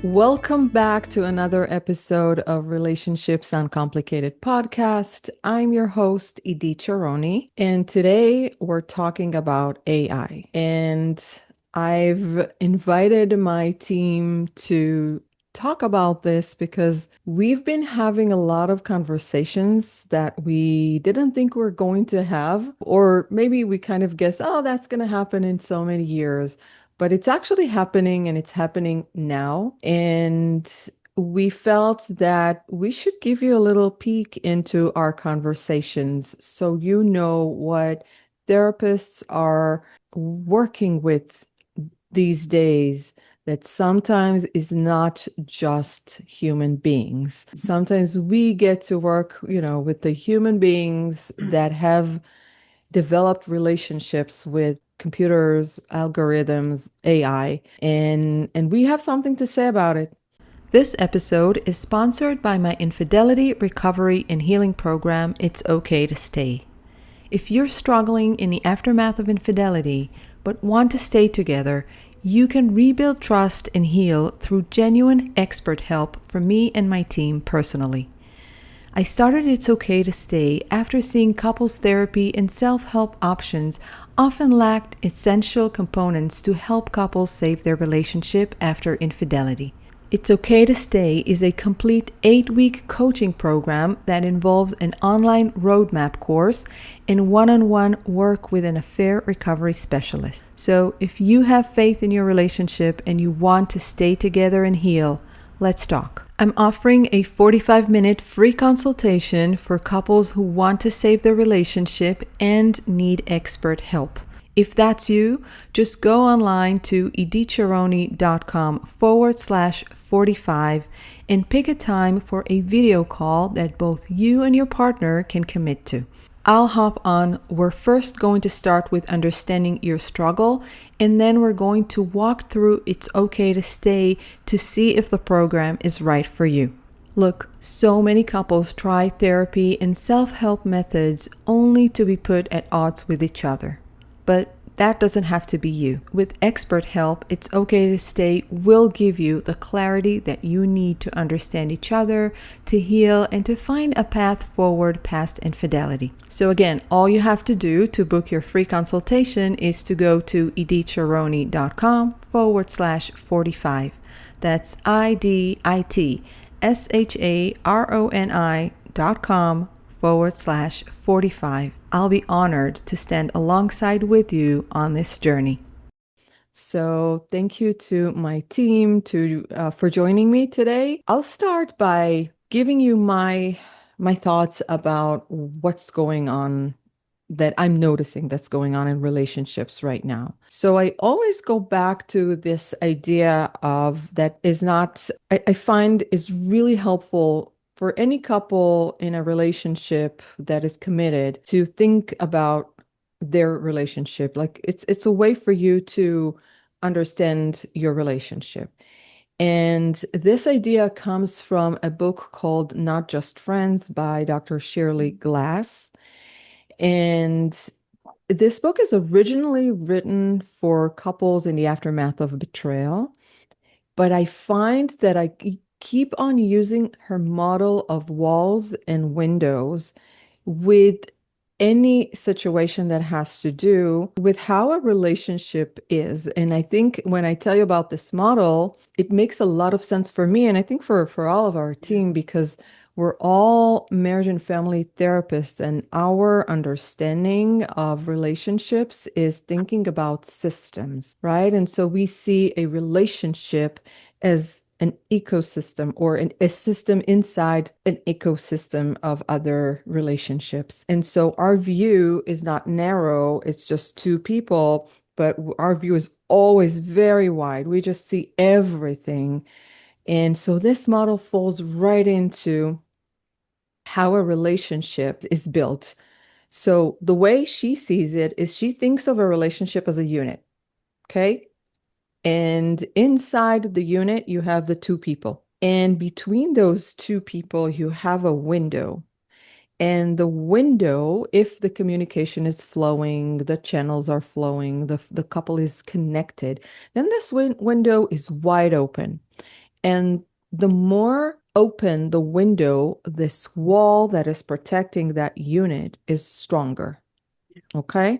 Welcome back to another episode of Relationships Uncomplicated podcast. I'm your host, Idit Sharoni, and today we're talking about AI. And I've invited my team to talk about this because we've been having a lot of conversations that we didn't think we're going to have, or maybe we kind of guess, oh, that's going to happen in so many years. But it's actually happening and it's happening now. And we felt that we should give you a little peek into our conversations so you know what therapists are working with these days, that sometimes is not just human beings. Sometimes we get to work, with the human beings that have developed relationships with computers, algorithms, AI, and we have something to say about it. This episode is sponsored by my infidelity recovery and healing program, It's Okay to Stay. If you're struggling in the aftermath of infidelity but want to stay together, you can rebuild trust and heal through genuine expert help from me and my team personally. I started It's Okay to Stay after seeing couples therapy and self-help options often lacked essential components to help couples save their relationship after infidelity. It's Okay to Stay is a complete 8-week coaching program that involves an online roadmap course and one-on-one work with an affair recovery specialist. So if you have faith in your relationship and you want to stay together and heal, let's talk. I'm offering a 45-minute free consultation for couples who want to save their relationship and need expert help. If that's you, just go online to iditsharoni.com/45 and pick a time for a video call that both you and your partner can commit to. I'll hop on. We're first going to start with understanding your struggle, and then we're going to walk through It's Okay to Stay to see if the program is right for you. Look, so many couples try therapy and self-help methods only to be put at odds with each other. But that doesn't have to be you. With expert help, It's Okay to Stay will give you the clarity that you need to understand each other, to heal, and to find a path forward past infidelity. So again, all you have to do to book your free consultation is to go to iditsharoni.com/45. That's iditsharoni.com/45. I'll be honored to stand alongside with you on this journey. So thank you to my team for joining me today. I'll start by giving you my thoughts about what's going on, that I'm noticing that's going on in relationships right now. So I always go back to this idea of that is not, I find is really helpful for any couple in a relationship that is committed to think about their relationship. Like it's a way for you to understand your relationship. And this idea comes from a book called Not Just Friends by Dr. Shirley Glass. And this book is originally written for couples in the aftermath of betrayal, but I find that I keep on using her model of walls and windows with any situation that has to do with how a relationship is. And I think when I tell you about this model, it makes a lot of sense for me, and I think for all of our team, because we're all marriage and family therapists, and our understanding of relationships is thinking about systems, right? And so we see a relationship as an ecosystem, or a system inside an ecosystem of other relationships. And so our view is not narrow, it's just two people, but our view is always very wide. We just see everything. And so this model falls right into how a relationship is built. So the way she sees it is she thinks of a relationship as a unit, okay? And inside the unit, you have the two people. And between those two people, you have a window. And the window, if the communication is flowing, the channels are flowing, the couple is connected, then this window is wide open. And the more open the window, this wall that is protecting that unit is stronger. Okay.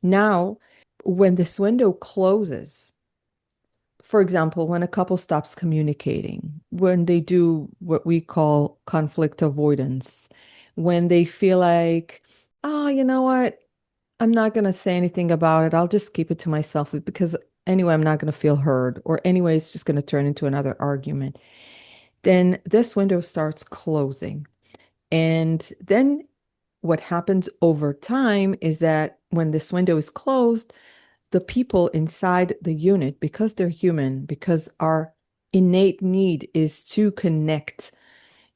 Now, when this window closes, for example, when a couple stops communicating, when they do what we call conflict avoidance, when they feel like, oh, you know what? I'm not going to say anything about it. I'll just keep it to myself because anyway, I'm not going to feel heard, or anyway, it's just going to turn into another argument. Then this window starts closing. And then what happens over time is that when this window is closed, the people inside the unit, because they're human, because our innate need is to connect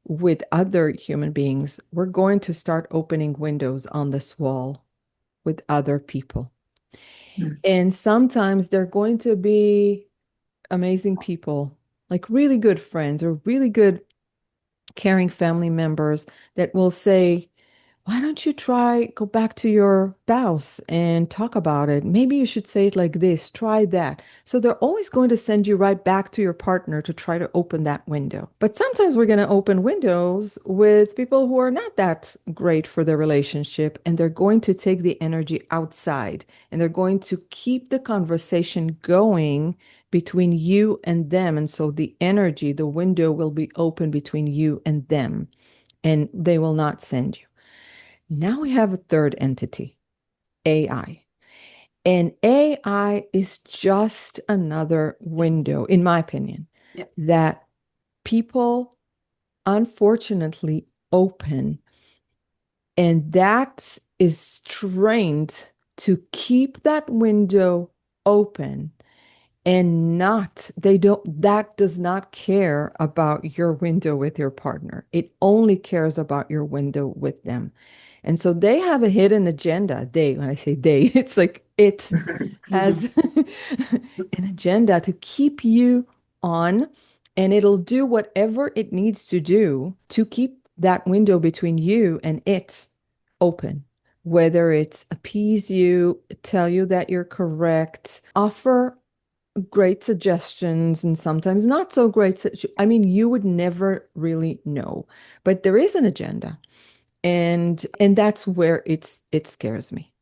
with other human beings, we're going to start opening windows on this wall with other people. Mm. And sometimes they're going to be amazing people, like really good friends or really good caring family members that will say, why don't you try go back to your spouse and talk about it? Maybe you should say it like this, try that. So they're always going to send you right back to your partner to try to open that window. But sometimes we're going to open windows with people who are not that great for their relationship, and they're going to take the energy outside and they're going to keep the conversation going between you and them. And so the energy, the window will be open between you and them, and they will not send you. Now we have a third entity, AI. And AI is just another window, in my opinion, Yeah. that people unfortunately open. And that is trained to keep that window open and not, they don't, that does not care about your window with your partner. It only cares about your window with them. And so they have a hidden agenda. They, when I say they, it's like it has an agenda to keep you on, and it'll do whatever it needs to do to keep that window between you and it open. Whether it's appease you, tell you that you're correct, offer great suggestions and sometimes not so great. I mean, you would never really know, but there is an agenda, and that's where it scares me.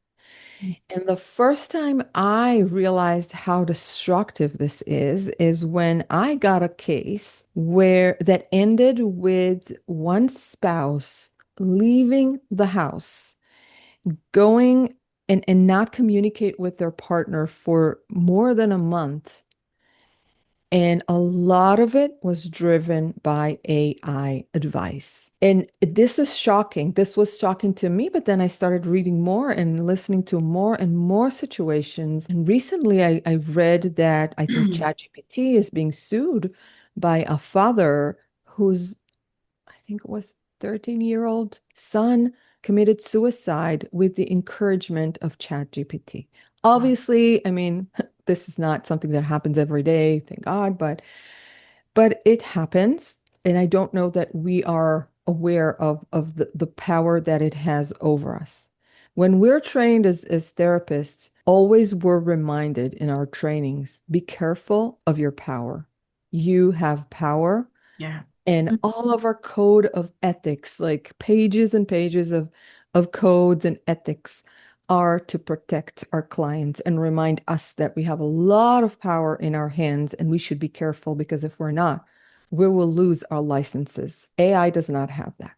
And the first time I realized how destructive this is when I got a case where that ended with one spouse leaving the house, going and not communicate with their partner for more than a month. And a lot of it was driven by AI advice. And this is shocking. This was shocking to me, but then I started reading more and listening to more and more situations. And recently I read that I think ChatGPT is being sued by a father whose, I think it was 13-year-old son committed suicide with the encouragement of ChatGPT. Wow. Obviously, I mean, this is not something that happens every day, thank God, but it happens, and I don't know that we are aware of the power that it has over us. When we're trained as therapists, always we're reminded in our trainings, be careful of your power. You have power, Yeah. and all of our code of ethics, like pages and pages of codes and ethics, are to protect our clients and remind us that we have a lot of power in our hands and we should be careful because if we're not, we will lose our licenses. AI does not have that.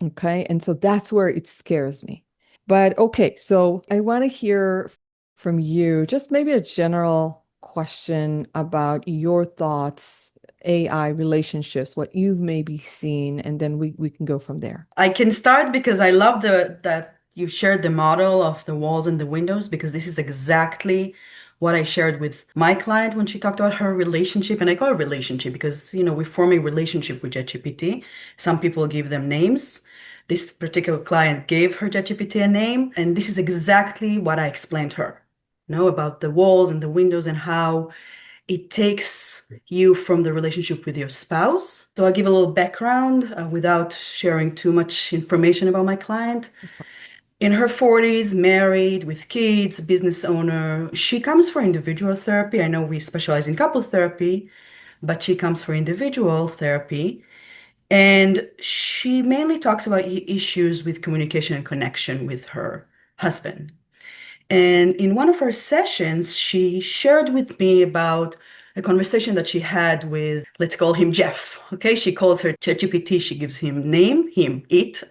Okay. And so that's where it scares me. But okay, so I want to hear from you just maybe a general question about your thoughts, AI relationships, what you've maybe seen, and then we can go from there. I can start because I love the that you shared the model of the walls and the windows because this is exactly what I shared with my client when she talked about her relationship. And I call it relationship because, we're forming relationship with ChatGPT. Some people give them names. This particular client gave her ChatGPT a name, and this is exactly what I explained to her, about the walls and the windows and how it takes you from the relationship with your spouse. So I'll give a little background without sharing too much information about my client. In her 40s, married with kids, business owner. She comes for individual therapy. I know we specialize in couple therapy, but she comes for individual therapy. And she mainly talks about issues with communication and connection with her husband. And in one of our sessions, she shared with me about a conversation that she had with, let's call him Jeff. Okay, she calls her ChatGPT. She gives him name, him, it.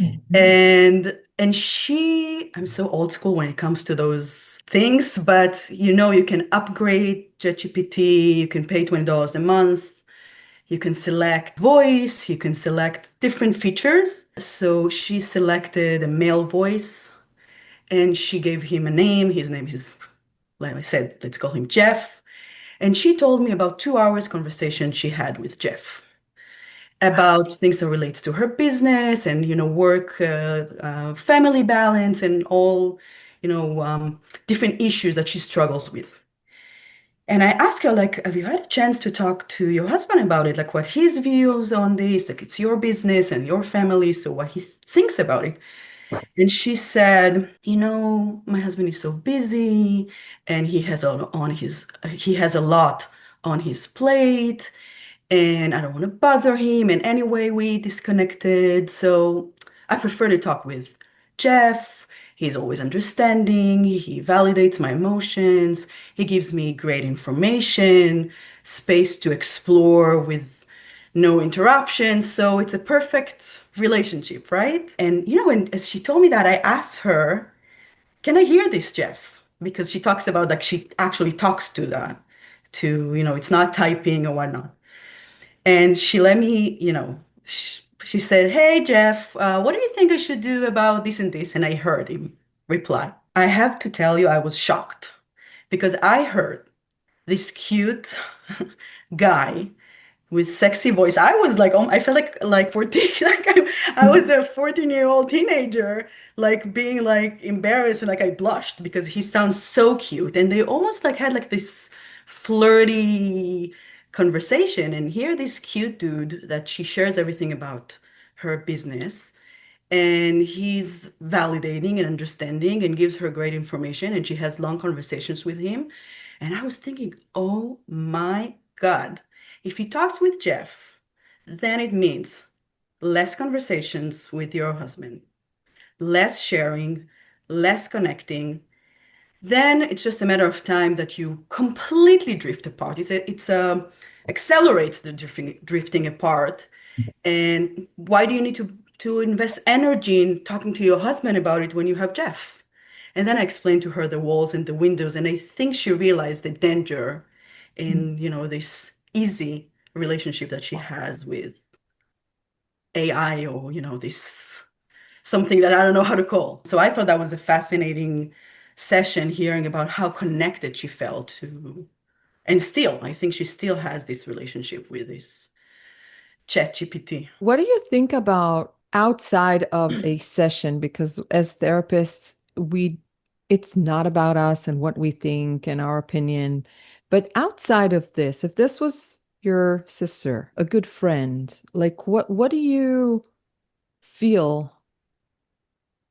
Mhm. And I'm so old school when it comes to those things, but you can upgrade ChatGPT, you can pay $20 a month, you can select voice, you can select different features. So she selected a male voice and she gave him a name. His name is, like I said, let's call him Jeff. And she told me about 2 hours conversation she had with Jeff about things that relates to her business and work, family balance, and all different issues that she struggles with. And I asked her, like, have you had a chance to talk to your husband about it? Like, what his views on this? Like, it's your business and your family, so what he thinks about it. And she said, my husband is so busy and he has a lot on his plate and I don't want to bother him. And anyway, we disconnected. So I prefer to talk with Jeff. He's always understanding. He validates my emotions. He gives me great information, space to explore with no interruptions. So it's a perfect relationship, right? And and as she told me that, I asked her, can I hear this, Jeff? Because she talks about like she actually talks to it's not typing or whatnot. And she let me, she said, hey, Jeff, what do you think I should do about this and this? And I heard him reply. I have to tell you, I was shocked because I heard this cute guy with sexy voice. I was like, oh, I felt like 14, like I was a 14-year-old teenager, like being like embarrassed and like I blushed because he sounds so cute. And they almost like had like this flirty conversation. And here this cute dude that she shares everything about her business. And he's validating and understanding and gives her great information. And she has long conversations with him. And I was thinking, oh my God, if he talks with Jeff, then it means less conversations with your husband, less sharing, less connecting. Then it's just a matter of time that you completely drift apart. It's accelerates the drifting apart. And why do you need to invest energy in talking to your husband about it when you have Jeff? And then I explained to her the walls and the windows, and I think she realized the danger in, this easy relationship that she has with AI or, this something that I don't know how to call. So I thought that was a fascinating session hearing about how connected she felt to, and still, I think she still has this relationship with this ChatGPT. What do you think about outside of a session? Because as therapists, it's not about us and what we think and our opinion. But outside of this, if this was your sister, a good friend, like what do you feel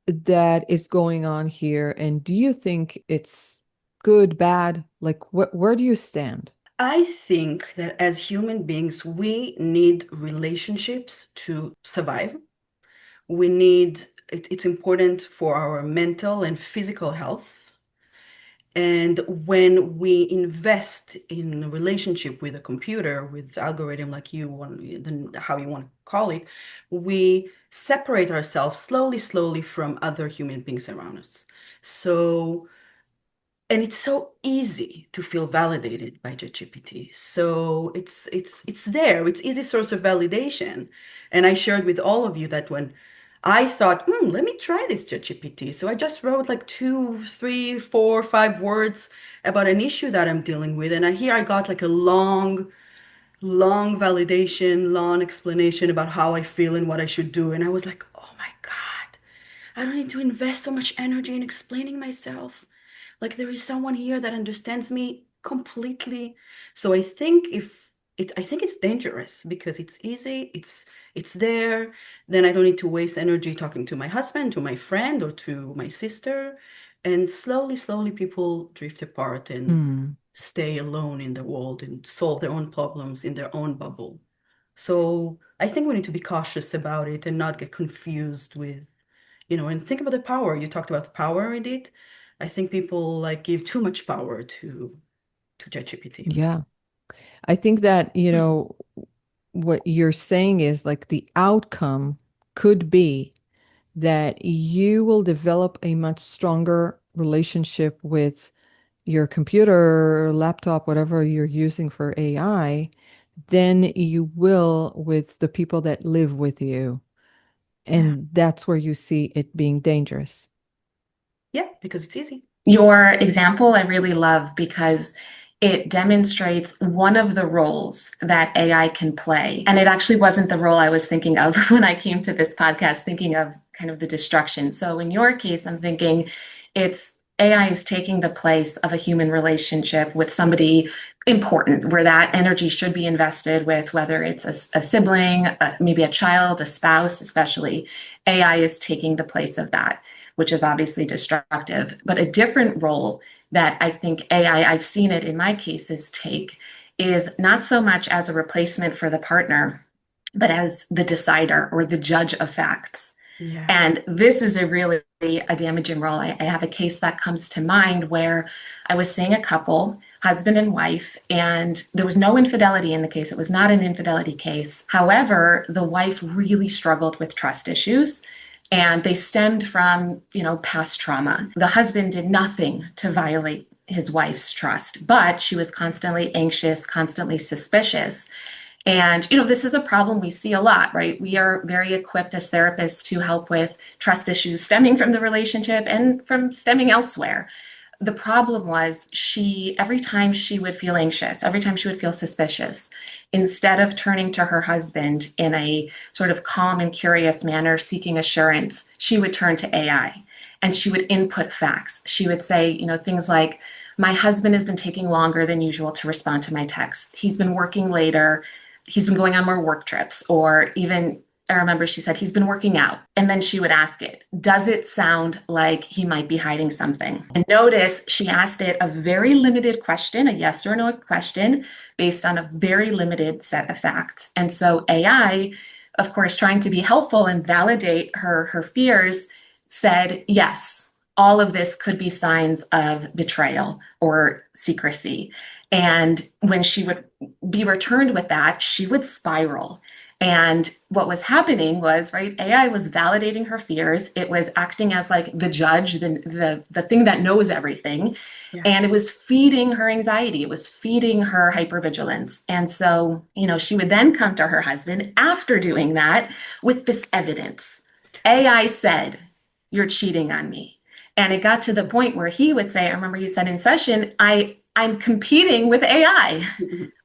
that is going on here? And do you think it's good, bad? Like where do you stand? I think that as human beings, we need relationships to survive. It's important for our mental and physical health. And when we invest in a relationship with a computer, with algorithm like you want, how you want to call it, we separate ourselves slowly, slowly from other human beings around us. So and it's so easy to feel validated by ChatGPT. So it's there. It's easy source of validation. And I shared with all of you that when I thought, let me try this ChatGPT. So I just wrote like 2, 3, 4, 5 words about an issue that I'm dealing with. And here I got like a long, long validation, long explanation about how I feel and what I should do. And I was like, oh my God, I don't need to invest so much energy in explaining myself. Like there is someone here that understands me completely. So I think it's dangerous because it's easy, it's there. Then I don't need to waste energy talking to my husband, to my friend, or to my sister. And slowly, slowly people drift apart and Hmm. stay alone in the world and solve their own problems in their own bubble. So I think we need to be cautious about it and not get confused with, and think about the power. You talked about the power, Edith. I think people like give too much power to ChatGPT. Yeah. I think that, what you're saying is like the outcome could be that you will develop a much stronger relationship with your computer, laptop, whatever you're using for AI, than you will with the people that live with you. Yeah. And that's where you see it being dangerous. Yeah, because it's easy. Your example I really love because it demonstrates one of the roles that AI can play. And it actually wasn't the role I was thinking of when I came to this podcast, thinking of kind of the destruction. So in your case, I'm thinking it's AI is taking the place of a human relationship with somebody important, where that energy should be invested with, whether it's a sibling, maybe a child, a spouse, especially. AI is taking the place of that, which is obviously destructive. But a different role that I think AI, I've seen it in my cases take, is not so much as a replacement for the partner, but as the decider or the judge of facts. Yeah. And this is a really a damaging role. I have a case that comes to mind where I was seeing a couple, husband and wife, and there was no infidelity in the case. It was not an infidelity case. However, the wife really struggled with trust issues. And they stemmed from, past trauma. The husband did nothing to violate his wife's trust, but she was constantly anxious, constantly suspicious. And, this is a problem we see a lot, right? We are very equipped as therapists to help with trust issues stemming from the relationship and from stemming elsewhere. The problem was every time she would feel anxious, every time she would feel suspicious, instead of turning to her husband in a sort of calm and curious manner, seeking assurance, she would turn to AI and she would input facts. She would say, things like, my husband has been taking longer than usual to respond to my texts. He's been working later. He's been going on more work trips, or even I remember she said, he's been working out. And then she would ask it, does it sound like he might be hiding something? And notice she asked it a very limited question, a yes or no question, based on a very limited set of facts. And so AI, of course, trying to be helpful and validate her fears, said, yes, all of this could be signs of betrayal or secrecy. And when she would be returned with that, she would spiral. And what was happening was, right, AI was validating her fears. It was acting as like the judge, the thing that knows everything. Yeah. And it was feeding her anxiety. It was feeding her hypervigilance. And so, she would then come to her husband after doing that with this evidence. AI said, you're cheating on me. And it got to the point where he would say, I remember he said in session, I'm competing with AI,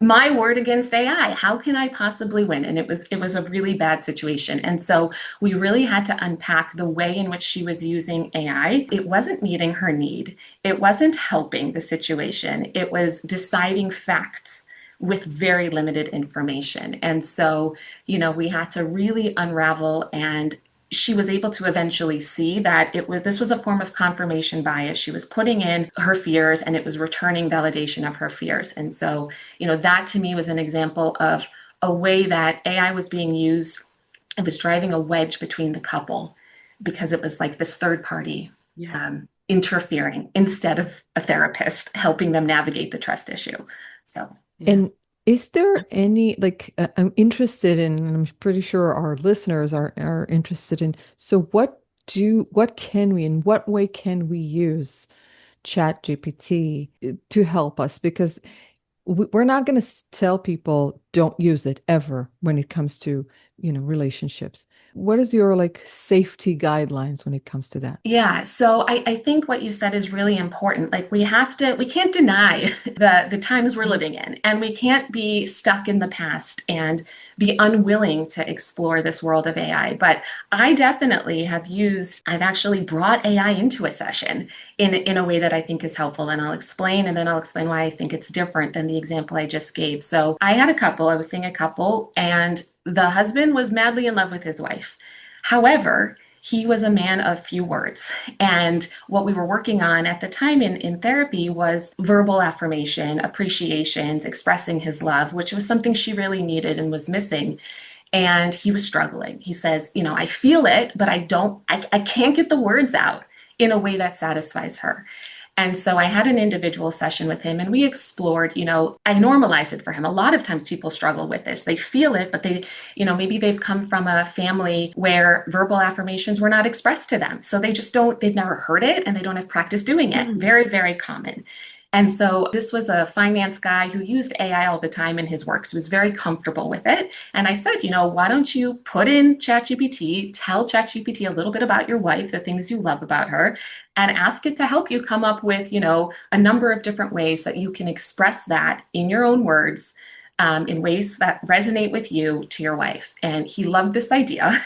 my word against AI. How can I possibly win? And it was a really bad situation. And so we really had to unpack the way in which she was using AI. It wasn't meeting her need. It wasn't helping the situation. It was deciding facts with very limited information. And so, we had to really unravel, and she was able to eventually see that this was a form of confirmation bias. She was putting in her fears and it was returning validation of her fears. And so, that to me was an example of a way that AI was being used. It was driving a wedge between the couple because it was like this third party Yeah. interfering instead of a therapist helping them navigate the trust issue. So, Yeah. And is there any, like, I'm interested in, and I'm pretty sure our listeners are interested in, so what can we, in what way can we use ChatGPT to help us? Because we're not going to tell people don't use it ever when it comes to, relationships. What is your like safety guidelines when it comes to that? yeah, so I think what you said is really important. Like we can't deny the times we're living in, and we can't be stuck in the past and be unwilling to explore this world of AI. But I've actually brought AI into a session in a way that I think is helpful. And I'll explain why I think it's different than the example I just gave. So I was seeing a couple, and the husband was madly in love with his wife. However, He was a man of few words. And what we were working on at the time in therapy was verbal affirmation, appreciations, expressing his love, which was something she really needed and was missing. And he was struggling. He says, I feel it, but I can't get the words out in a way that satisfies her. And so I had an individual session with him and we explored, I normalized it for him. A lot of times people struggle with this. They feel it, but maybe they've come from a family where verbal affirmations were not expressed to them. So they've never heard it and they don't have practice doing it. Very, very common. And so this was a finance guy who used AI all the time in his work. So he was very comfortable with it. And I said, why don't you put in ChatGPT, tell ChatGPT a little bit about your wife, the things you love about her, and ask it to help you come up with, a number of different ways that you can express that in your own words, in ways that resonate with you to your wife. And he loved this idea.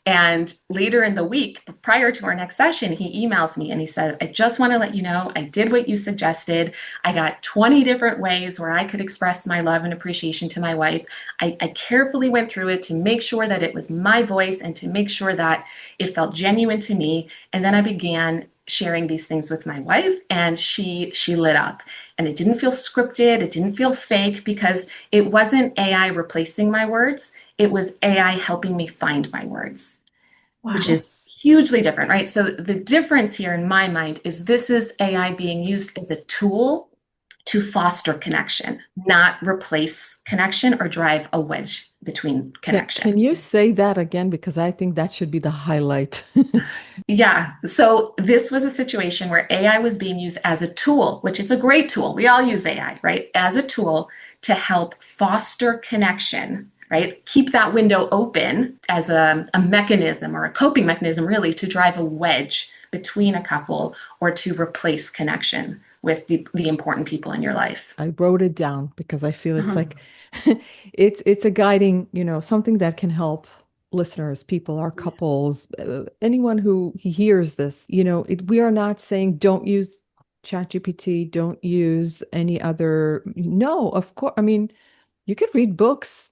And later in the week, prior to our next session, he emails me and he said, I just want to let you know, I did what you suggested. I got 20 different ways where I could express my love and appreciation to my wife. I carefully went through it to make sure that it was my voice and to make sure that it felt genuine to me. And then I began sharing these things with my wife and she lit up, and it didn't feel scripted. It didn't feel fake because it wasn't AI replacing my words. It was AI helping me find my words, which is hugely different, right? So the difference here in my mind is this is AI being used as a tool to foster connection, not replace connection or drive a wedge between connection. Can you say that again? Because I think that should be the highlight. Yeah. So this was a situation where AI was being used as a tool, which is a great tool. We all use AI, right? As a tool to help foster connection, right? Keep that window open as a mechanism or a coping mechanism, really, to drive a wedge between a couple or to replace connection with the important people in your life. I wrote it down because I feel it's like it's a guiding, something that can help listeners, people, our couples, anyone who hears this. We are not saying don't use ChatGPT, don't use any other. No, of course. I mean, you could read books,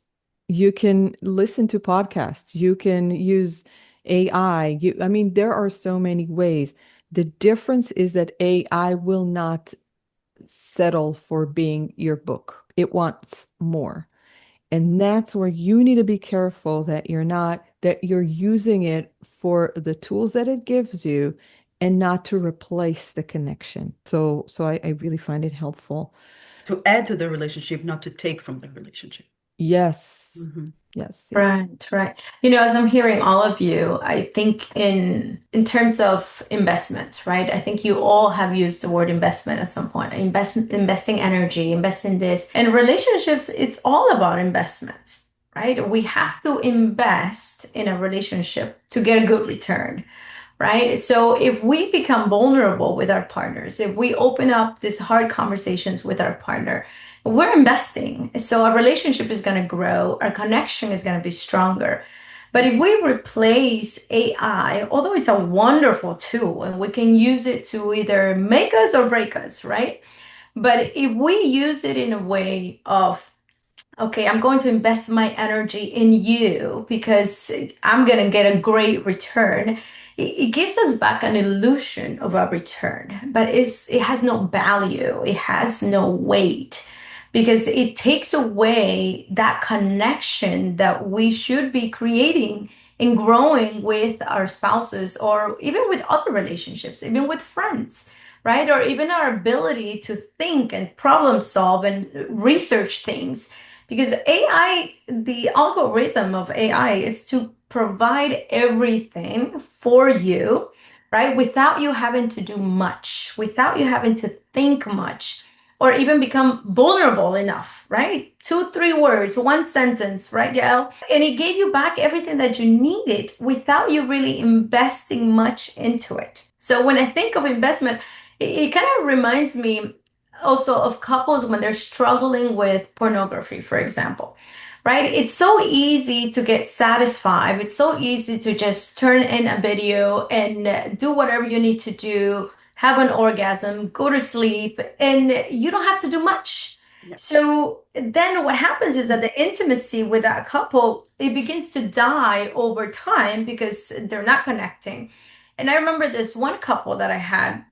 you can listen to podcasts, you can use AI. I mean, there are so many ways. The difference is that AI will not settle for being your book. It wants more. And that's where you need to be careful that you're using it for the tools that it gives you and not to replace the connection. So I really find it helpful. To add to the relationship, not to take from the relationship. Yes. Mhm. Yes. Right, right. As I'm hearing all of you, I think in terms of investments, right? I think you all have used the word investment at some point. Investing energy, investing this. And relationships, it's all about investments, right? We have to invest in a relationship to get a good return, right? So if we become vulnerable with our partners, if we open up these hard conversations with our partner, we're investing. So our relationship is going to grow, our connection is going to be stronger. But if we replace AI, although it's a wonderful tool and we can use it to either make us or break us, right? But if we use it in a way of, okay, I'm going to invest my energy in you because I'm going to get a great return. It gives us back an illusion of a return, but it has no value. It has no weight because it takes away that connection that we should be creating and growing with our spouses or even with other relationships, even with friends, right? Or even our ability to think and problem solve and research things. Because AI, the algorithm of AI is to provide everything for you, right? Without you having to do much, without you having to think much, or even become vulnerable enough, right? 2, 3 words, one sentence, right, Yael? And it gave you back everything that you needed without you really investing much into it. So when I think of investment, it kind of reminds me also of couples when they're struggling with pornography, for example, right? It's so easy to get satisfied. It's so easy to just turn in a video and do whatever you need to do, have an orgasm, go to sleep, and you don't have to do much. Yeah. So then what happens is that the intimacy with that couple, it begins to die over time because they're not connecting. And I remember this one couple that I had,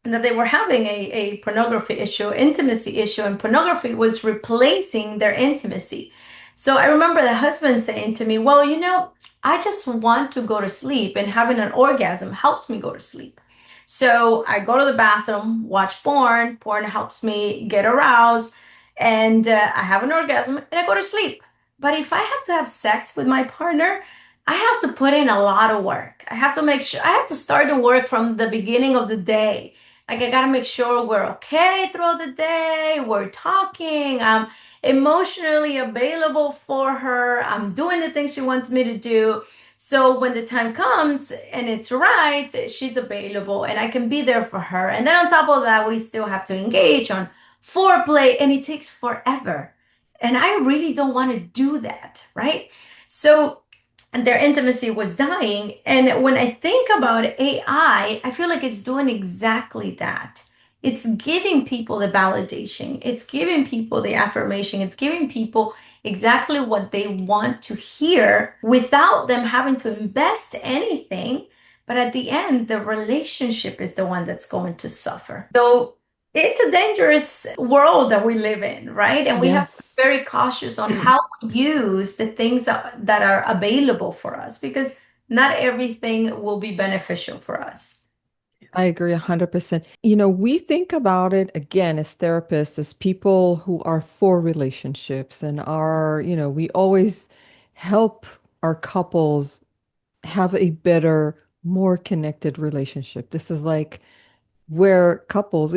and that they were having a pornography issue, intimacy issue, and pornography was replacing their intimacy. So I remember the husband saying to me, well, I just want to go to sleep, and having an orgasm helps me go to sleep. So I go to the bathroom, watch porn. Porn helps me get aroused, and I have an orgasm and I go to sleep. But if I have to have sex with my partner, I have to put in a lot of work. I have to make sure, I have to start the work from the beginning of the day. Like, I gotta make sure we're okay throughout the day, we're talking, I'm emotionally available for her, I'm doing the things she wants me to do. So when the time comes and it's right, she's available and I can be there for her. And then on top of that, we still have to engage on foreplay, and it takes forever. And I really don't want to do that, right? So, and their intimacy was dying. And when I think about AI, I feel like it's doing exactly that. It's giving people the validation, it's giving people the affirmation, it's giving people exactly what they want to hear without them having to invest anything. But at the end, the relationship is the one that's going to suffer. So it's a dangerous world that we live in, right? And we have to Yes. be very cautious on how we use the things that are available for us, because not everything will be beneficial for us. I agree 100%. We think about it again as therapists, as people who are for relationships and we always help our couples have a better, more connected relationship. This is like where couples,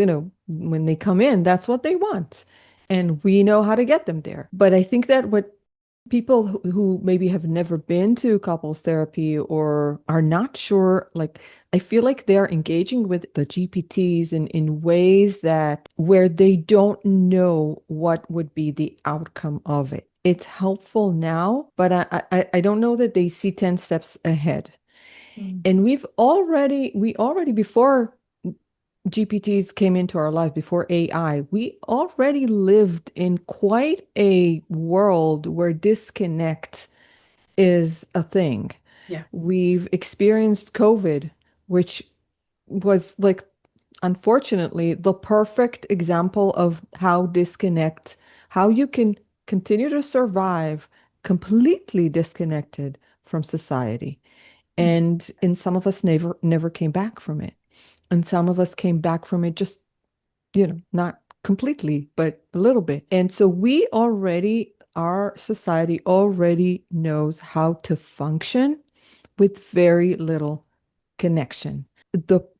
when they come in, that's what they want. And we know how to get them there. But I think that what people who maybe have never been to couples therapy or are not sure, like, I feel like they're engaging with the GPTs in ways that where they don't know what would be the outcome of it. It's helpful now, but I don't know that they see 10 steps ahead. Mm. And we already before GPTs came into our life, before AI, we already lived in quite a world where disconnect is a thing. Yeah. We've experienced COVID, which was like, unfortunately, the perfect example of how you can continue to survive completely disconnected from society. And some of us never came back from it. And some of us came back from it just, not completely, but a little bit. And so our society already knows how to function with very little connection.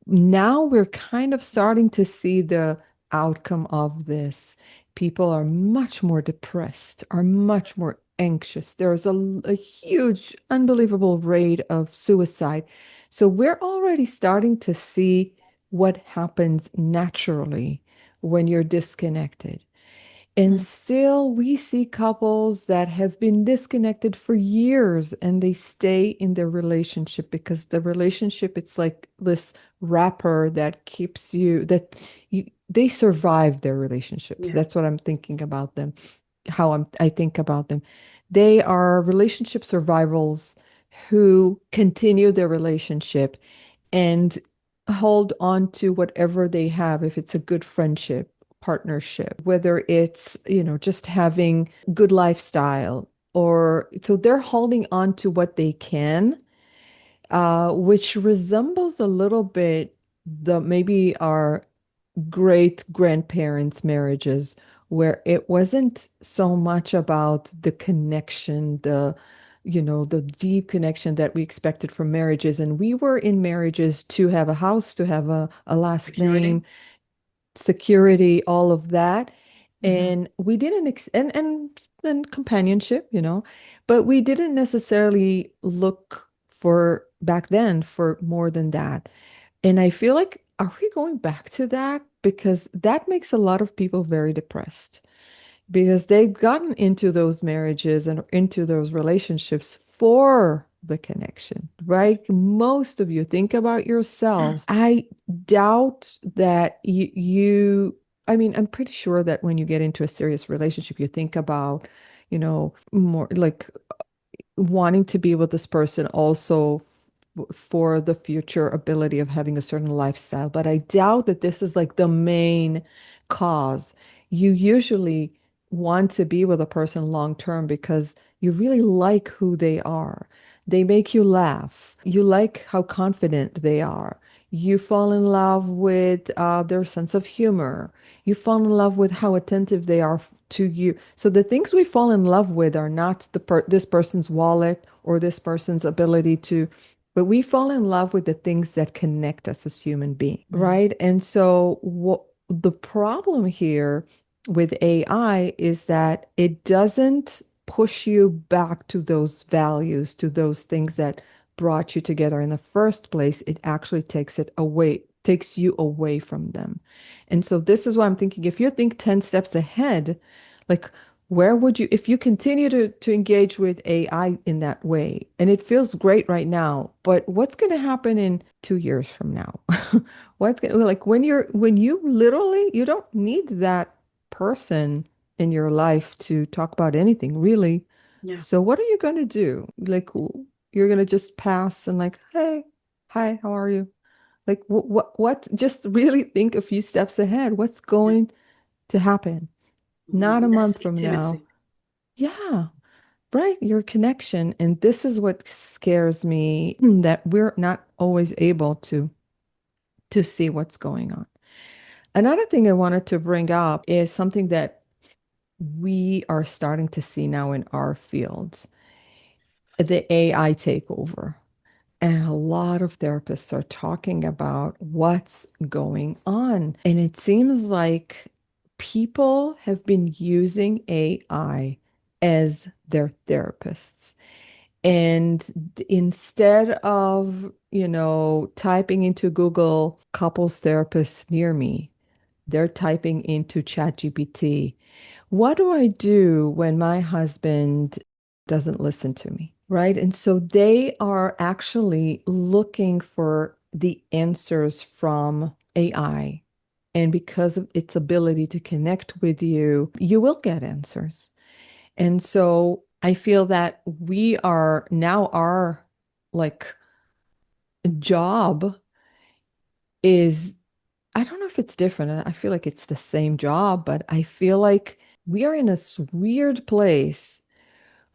Now we're kind of starting to see the outcome of this. People are much more depressed, are much more anxious. There's a huge, unbelievable rate of suicide. So we're already starting to see what happens naturally when you're disconnected. And Mm. still, we see couples that have been disconnected for years and they stay in their relationship because the relationship, it's like this wrapper that keeps they survive their relationships. Yeah. That's what I'm thinking about them, I think about them. They are relationship survivals who continue their relationship and hold on to whatever they have, if it's a good friendship, partnership, whether it's, just having good lifestyle, or so they're holding on to what they can, which resembles a little bit the maybe our great grandparents' marriages, where it wasn't so much about the connection, the deep connection that we expected from marriages. And we were in marriages to have a house, to have a last Security. name, security, all of that. Hmm. And we didn't, and companionship, but we didn't necessarily look for back then for more than that. And I feel like, are we going back to that? Because that makes a lot of people very depressed because they've gotten into those marriages and into those relationships for the connection, right? Most of you think about yourselves. I doubt that I mean, I'm pretty sure that when you get into a serious relationship, you think about, more like wanting to be with this person also for the future ability of having a certain lifestyle. But I doubt that this is like the main cause. You usually want to be with a person long term because you really like who they are. They make you laugh. You like how confident they are. You fall in love with their sense of humor. You fall in love with how attentive they are to you. So the things we fall in love with are not this person's wallet or this person's ability to, but we fall in love with the things that connect us as human beings, right? And so what the problem here with AI is that it doesn't push you back to those values, to those things that brought you together in the first place. It actually takes you away from them. And so this is why I'm thinking, if you think 10 steps ahead, like where would you, if you continue to engage with AI in that way, and it feels great right now, but what's going to happen in 2 years from now? What's going to, like when you literally, you don't need that person in your life to talk about anything, really. Yeah. So what are you going to do? Like you're going to just pass and like, hey, hi, how are you? Like just really think a few steps ahead. What's Yeah. going to happen? Not a Less month from now. intimacy. Yeah, right. Your connection. And this is what scares me that we're not always able to see what's going on. Another thing I wanted to bring up is something that we are starting to see now in our fields, the AI takeover. And a lot of therapists are talking about what's going on. And it seems like people have been using AI as their therapists. And instead of, typing into Google couples therapists near me, they're typing into ChatGPT. What do I do when my husband doesn't listen to me? Right. And so they are actually looking for the answers from AI. And because of its ability to connect with you, you will get answers. And so I feel that we are now our like job is, I don't know if it's different. I feel like it's the same job, but I feel like we are in a weird place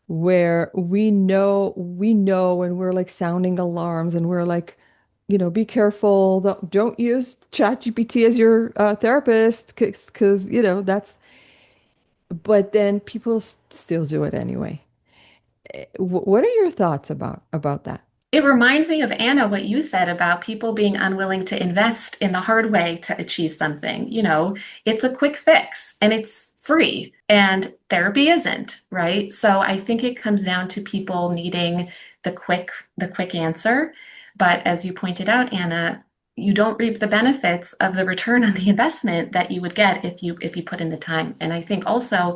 where we know, and we're like sounding alarms and we're like, be careful. Don't use ChatGPT as your therapist because, that's, but then people still do it anyway. What are your thoughts about that? It reminds me of Anna, what you said about people being unwilling to invest in the hard way to achieve something. It's a quick fix and it's free, and therapy isn't, right? So I think it comes down to people needing the quick answer. But as you pointed out, Anna, you don't reap the benefits of the return on the investment that you would get if you put in the time. And I think also,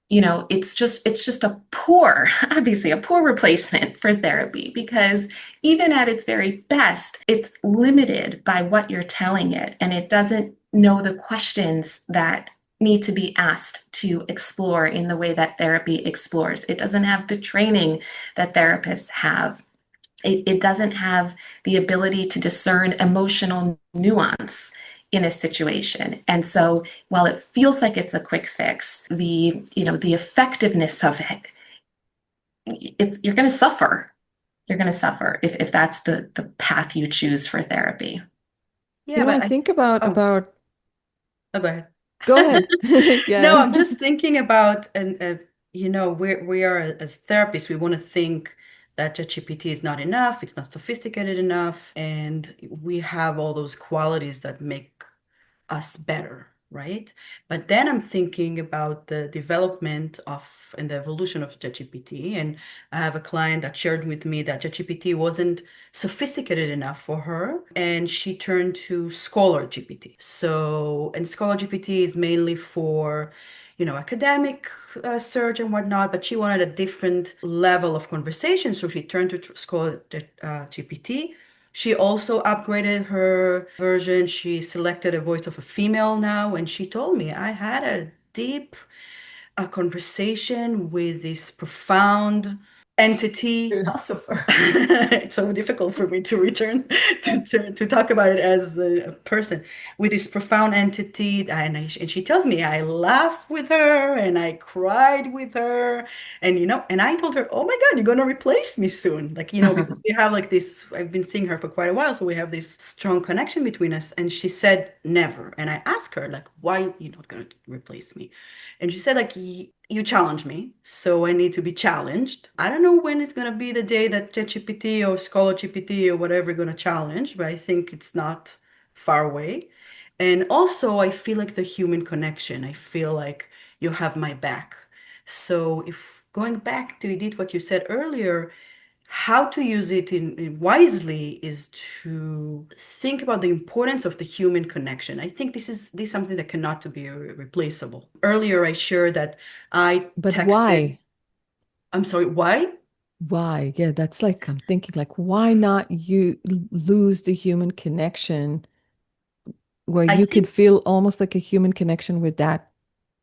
it's just a poor, obviously a poor replacement for therapy, because even at its very best, it's limited by what you're telling it, and it doesn't know the questions that need to be asked to explore in the way that therapy explores. It doesn't have the training that therapists have. It doesn't have the ability to discern emotional nuance in a situation. And so while it feels like it's a quick fix, the effectiveness of you're going to suffer. You're going to suffer if that's the path you choose for therapy. Yeah, I but think oh, about, oh, go ahead. go ahead. No, Yeah. I'm just thinking about, and we are as therapists, we want to think that ChatGPT is not enough, it's not sophisticated enough, and we have all those qualities that make us better, right? But then I'm thinking about the development of and the evolution of ChatGPT. And I have a client that shared with me that ChatGPT wasn't sophisticated enough for her, and she turned to Scholar GPT. So, and Scholar GPT is mainly for, academic search and whatnot, but she wanted a different level of conversation. So she turned to Scholar GPT. She also upgraded her version. She selected a voice of a female now, and she told me I had a deep conversation with this profound entity. Philosopher. It's so difficult for me to return to talk about it as a person with this profound entity. And she tells me I laugh with her and I cried with her. And, and I told her, oh my God, you're going to replace me soon. Like, because we have like this, I've been seeing her for quite a while. So we have this strong connection between us. And she said, never. And I asked her, like, why are you not going to replace me? And she said, like, you challenge me, so I need to be challenged. I don't know when it's gonna be the day that ChatGPT or Scholar GPT or whatever gonna challenge, but I think it's not far away. And also, I feel like the human connection. I feel like you have my back. So if going back to Edith, what you said earlier, how to use it wisely is to think about the importance of the human connection. I think this is something that cannot be replaceable. Earlier, I shared that I But texted. why? I'm sorry, why? Why? Yeah, that's like, I'm thinking, like, why not you lose the human connection where I you could think, feel almost like a human connection with that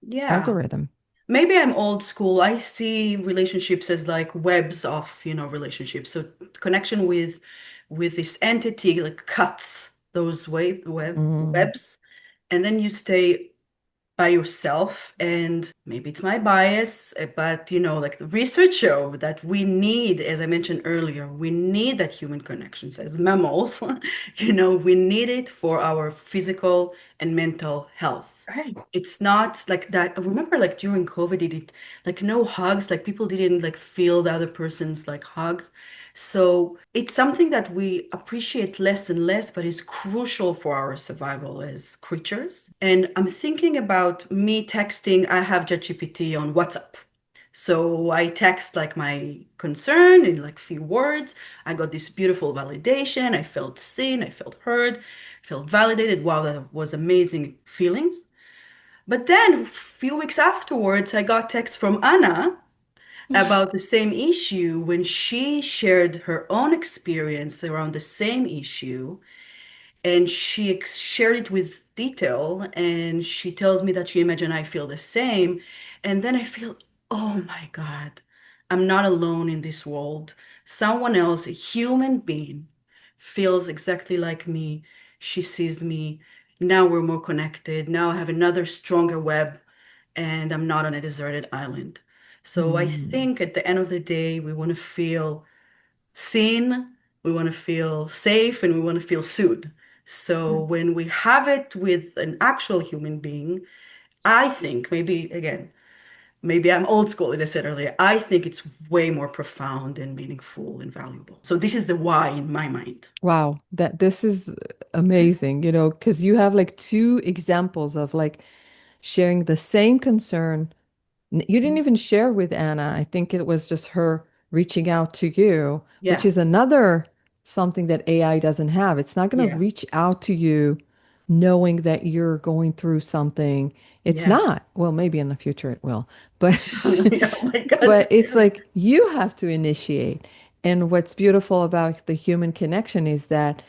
yeah, algorithm? maybe I'm old school. I see relationships as like webs of, relationships. So connection with this entity like cuts those Mm, webs, and then you stay by yourself. And maybe it's my bias, but like the research show that we need, as I mentioned earlier, we need that human connections as mammals. We need it for our physical and mental health. Right. It's not like that. I remember like during COVID, it did like no hugs, like people didn't like feel the other person's like hugs. So it's something that we appreciate less and less, but is crucial for our survival as creatures. And I'm thinking about me texting, I have ChatGPT on WhatsApp. So I text like my concern in like few words. I got this beautiful validation. I felt seen, I felt heard, felt validated. Wow, that was amazing feelings. But then a few weeks afterwards, I got text from Anna about the same issue when she shared her own experience around the same issue, and she shared it with detail, and she tells me that she imagined I feel the same. And then I feel, oh my God, I'm not alone in this world. Someone else, a human being, feels exactly like me. She sees me. Now we're more connected. Now I have another stronger web, and I'm not on a deserted island. So I mm, think at the end of the day, we want to feel seen, we want to feel safe, and we want to feel soothed. So when we have it with an actual human being, I think maybe again, maybe I'm old school, as I said earlier. I think it's way more profound and meaningful and valuable. So this is the why in my mind. wow, that this is amazing, because you have like two examples of like sharing the same concern. You didn't even share with Anna. I think it was just her reaching out to you, which Yeah, is another something that AI doesn't have. It's not going to yeah, reach out to you knowing that you're going through something. It's yeah. not. Well, maybe in the future it will. But Yeah, oh my God, but it's scary. like you have to initiate. And what's beautiful about the human connection is that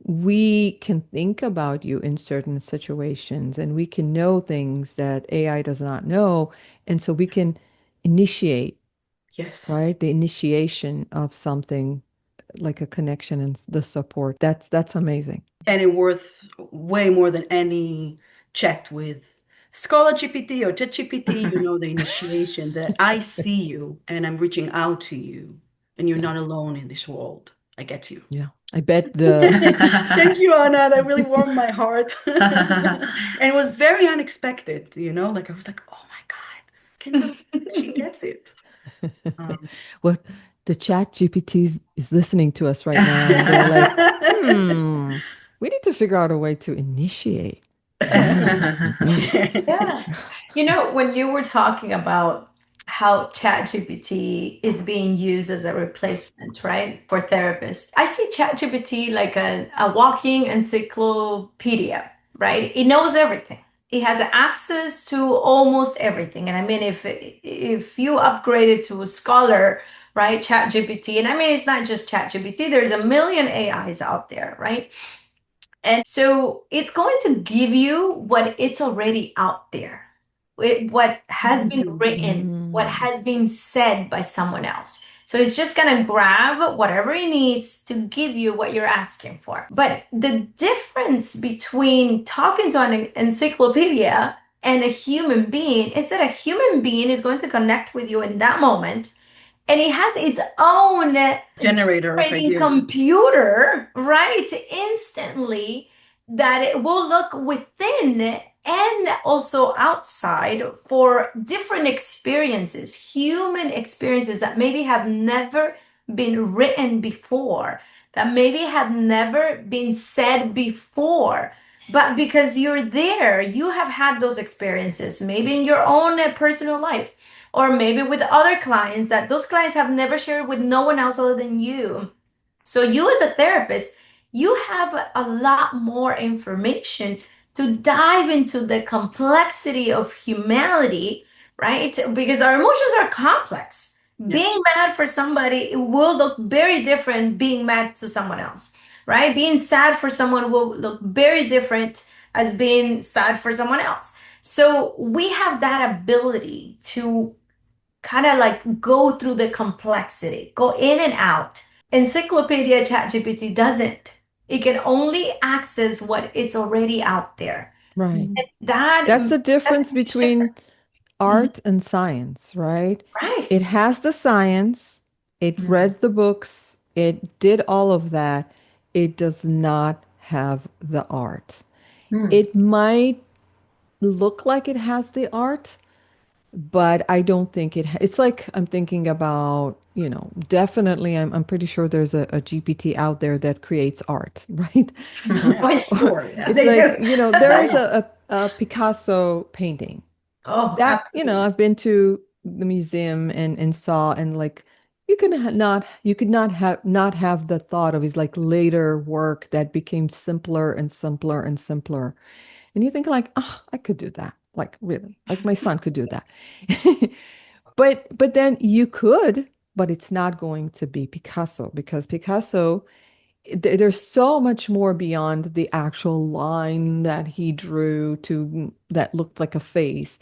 we can think about you in certain situations and we can know things that AI does not know. And so we can initiate, Yes. right? The initiation of something like a connection and the support. That's amazing. And it worth way more than any chat with Scholar GPT or ChatGPT, the initiation that I see you and I'm reaching out to you and you're Yeah. not alone in this world. I get you. Yeah. I bet the Thank you, Anna. That really warmed my heart. And it was very unexpected, like I was like, oh my God, I can't believe she gets it. Um, well, the chat GPT is listening to us right now and they're like, we need to figure out a way to initiate. Mhm. Yeah. When you were talking about how ChatGPT is being used as a replacement, right, for therapists, I see ChatGPT like a walking encyclopedia, right? It knows everything. It has access to almost everything. And I mean, if you upgrade it to a scholar right? ChatGPT. And I mean, it's not just ChatGPT, there's a million AIs out there, right? And so it's going to give you what it's already out there, what has been written, what has been said by someone else. So it's just going to grab whatever it needs to give you what you're asking for. But the difference between talking to an encyclopedia and a human being is that a human being is going to connect with you in that moment, and it has its own Generator of generating ideas. computer, right? Instantly, that it will look within and also outside for different experiences, human experiences that maybe have never been written before, that maybe have never been said before. But because you're there, you have had those experiences, maybe in your own personal life, or maybe with other clients that those clients have never shared with no one else other than you. So you as a therapist, you have a lot more information to dive into the complexity of humanity, right? Because our emotions are complex. Yeah. Being mad for somebody will look very different being mad to someone else, right? Being sad for someone will look very different as being sad for someone else. So we have that ability to kind of like go through the complexity, go in and out. Encyclopedia ChatGPT doesn't. It can only access what it's already out there. Right. And that That's the that's difference a huge between difference. art and science, right? Right. It has the science, it read the books, it did all of that. It does not have the art. It might look like it has the art, but I don't think it's like I'm thinking about, definitely I'm pretty sure there's a GPT out there that creates art, right? For sure. Yeah, It's they like, do. there is a Picasso painting Oh, that, absolutely. I've been to the museum and saw, and like you could not have the thought of his like later work that became simpler and simpler and simpler. And you think like, oh, I could do that. Like really, like my son could do that. But then you could, but it's not going to be Picasso, because Picasso, there's so much more beyond the actual line that he drew to that looked like a face.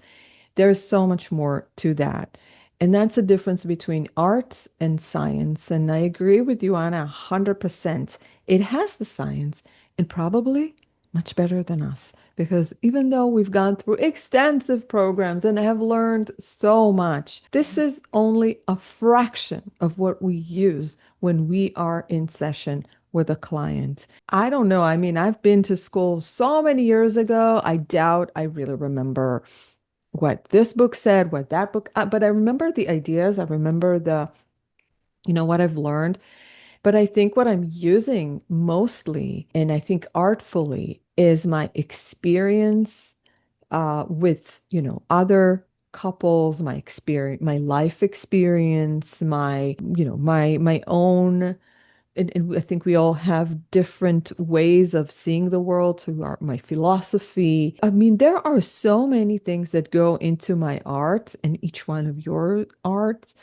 There's so much more to that. And that's the difference between arts and science. And I agree with you, Anna, 100%. It has the science, and probably much better than us. Because even though we've gone through extensive programs and have learned so much, this is only a fraction of what we use when we are in session with a client. I don't know. I mean, I've been to school so many years ago. I doubt I really remember what this book said, what that book, but I remember the ideas. I remember what I've learned. But I think what I'm using mostly, and I think artfully, is my experience with, other couples, my experience, my life experience, my own. And I think we all have different ways of seeing the world through my philosophy. I mean, there are so many things that go into my art and each one of your arts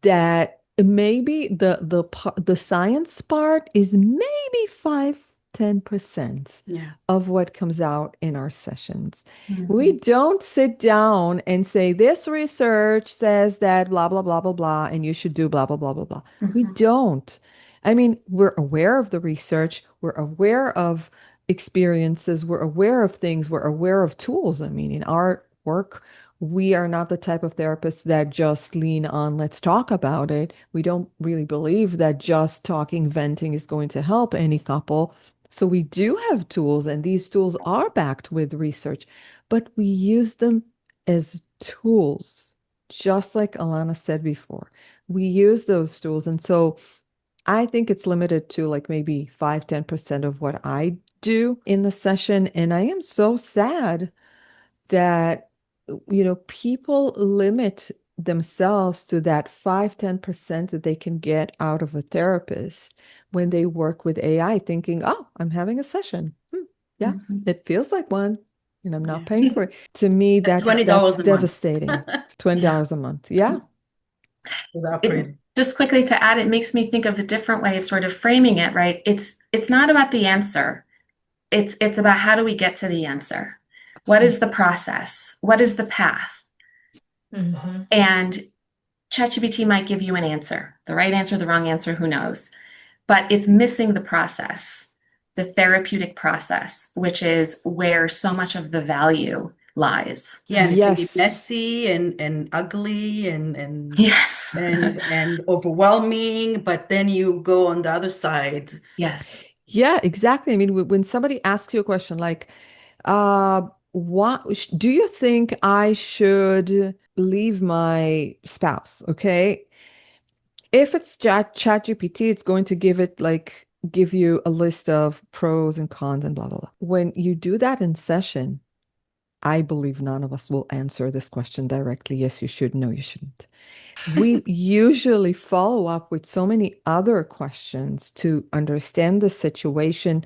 that maybe the science part is maybe 5-10% Yeah. of what comes out in our sessions. We don't sit down and say, this research says that blah, blah, blah, blah, blah, and you should do blah, blah, blah, blah, blah. We don't. I mean, we're aware of the research, we're aware of experiences, we're aware of things, we're aware of tools. I mean, in our work, we are not the type of therapists that just lean on, let's talk about it. We don't really believe that just talking, venting is going to help any couple. So we do have tools, and these tools are backed with research, but we use them as tools, just like Alana said before. We use those tools. And so I think it's limited to like maybe 5-10% of what I do in the session. And I am so sad that, people limit themselves to that 5-10% that they can get out of a therapist when they work with AI, thinking, oh, I'm having a session. Yeah, it feels like one, and I'm not paying for it. To me, that's $20 a month. devastating. $20 a month. Yeah. Without pretty. Just quickly to add, it makes me think of a different way of sort of framing it, right? It's not about the answer. It's about how do we get to the answer? What is the process? What is the path? Mm-hmm. And ChatGPT might give you an answer, the right answer, the wrong answer, who knows? But it's missing the process, the therapeutic process, which is where so much of the value lies. Yeah, and it can be Yes. messy and ugly Yes. and overwhelming, but then you go on the other side. Yes. Yeah, exactly. I mean, when somebody asks you a question like, what do you think I should leave my spouse? Okay. If it's ChatGPT, it's going to give you a list of pros and cons and blah blah blah. When you do that in session, I believe none of us will answer this question directly. Yes, you should. No, you shouldn't. We usually follow up with so many other questions to understand the situation